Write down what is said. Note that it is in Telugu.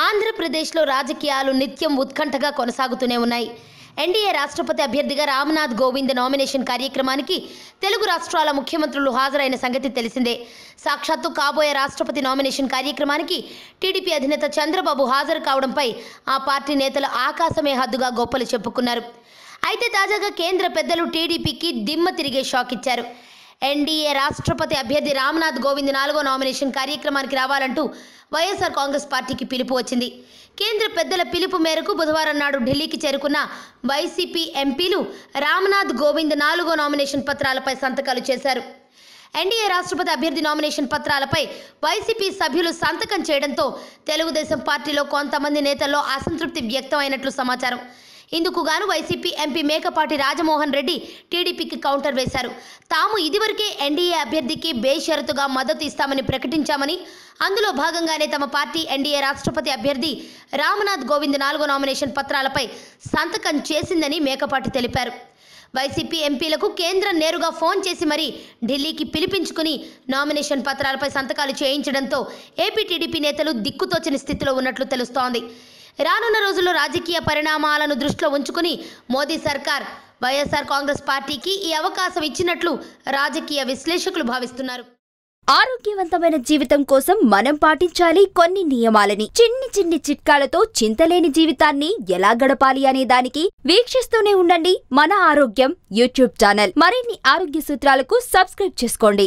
ఆంధ్రప్రదేశ్లో రాజకీయాలు నిత్యం ఉత్కంఠగా కొనసాగుతూనే ఉన్నాయి. ఎన్డీఏ రాష్ట్రపతి అభ్యర్థిగా రామ్నాథ్ కోవింద్ నామినేషన్ కార్యక్రమానికి తెలుగు రాష్ట్రాల ముఖ్యమంత్రులు హాజరైన సంగతి తెలిసిందే. సాక్షాత్తు కాబోయే రాష్ట్రపతి నామినేషన్ కార్యక్రమానికి టీడీపీ అధినేత చంద్రబాబు హాజరు కావడంపై ఆ పార్టీ నేతలు ఆకాశమే హద్దుగా గొప్పలు చెప్పుకున్నారు. అయితే తాజాగా కేంద్ర పెద్దలు టీడీపీకి దిమ్మ తిరిగే షాక్ ఇచ్చారు. ఎన్డీఏ రాష్ట్రపతి అభ్యర్థి రామ్నాథ్ కోవింద్ 4వ నామినేషన్ కార్యక్రమానికి రావాలంటూ వైఎస్ఆర్ కాంగ్రెస్ పార్టీకి పిలుపు వచ్చింది. కేంద్ర పెద్దల పిలుపు మేరకు బుధవారం నాడు ఢిల్లీకి చేరుకున్న వైసీపీ ఎంపీలు రామ్నాథ్ కోవింద్ 4వ నామినేషన్ పత్రాలపై సంతకాలు చేశారు. ఎన్డీఏ రాష్ట్రపతి అభ్యర్థి నామినేషన్ పత్రాలపై వైసీపీ సభ్యులు సంతకం చేయడంతో తెలుగుదేశం పార్టీలో కొంతమంది నేతల్లో అసంతృప్తి వ్యక్తమైనట్లు సమాచారం. ఇందుకు గాను వైసీపీ ఎంపీ మేకపాటి రాజమోహన్ రెడ్డి టీడీపీకి కౌంటర్ వేశారు. తాము ఇదివరకే ఎన్డీఏ అభ్యర్థికి బేషరతుగా మద్దతు ఇస్తామని ప్రకటించామని, అందులో భాగంగానే తమ పార్టీ ఎన్డీఏ రాష్ట్రపతి అభ్యర్థి రామ్నాథ్ కోవింద్ 4వ నామినేషన్ పత్రాలపై సంతకం చేసిందని మేకపాటి తెలిపారు. వైసీపీ ఎంపీలకు కేంద్రం నేరుగా ఫోన్ చేసి మరీ ఢిల్లీకి పిలిపించుకుని నామినేషన్ పత్రాలపై సంతకాలు చేయించడంతో ఏపీ టీడీపీ నేతలు దిక్కుతోచని స్థితిలో ఉన్నట్లు తెలుస్తోంది. రానున్న రోజుల్లో రాజకీయ పరిణామాలను దృష్టిలో ఉంచుకుని మోదీ సర్కార్ వైఎస్ఆర్ కాంగ్రెస్ పార్టీకి ఈ అవకాశం ఇచ్చినట్లు రాజకీయ విశ్లేషకులు భావిస్తున్నారు. ఆరోగ్యవంతమైన జీవితం కోసం మనం పాటించాలి కొన్ని నియమాలని. చిన్ని చిట్కాలతో చింతలేని జీవితాన్ని ఎలా గడపాలి అనే దానికి వీక్షిస్తూనే ఉండండి మన ఆరోగ్యం యూట్యూబ్ ఛానల్. మరిన్ని ఆరోగ్య సూత్రాలకు సబ్స్క్రైబ్ చేసుకోండి.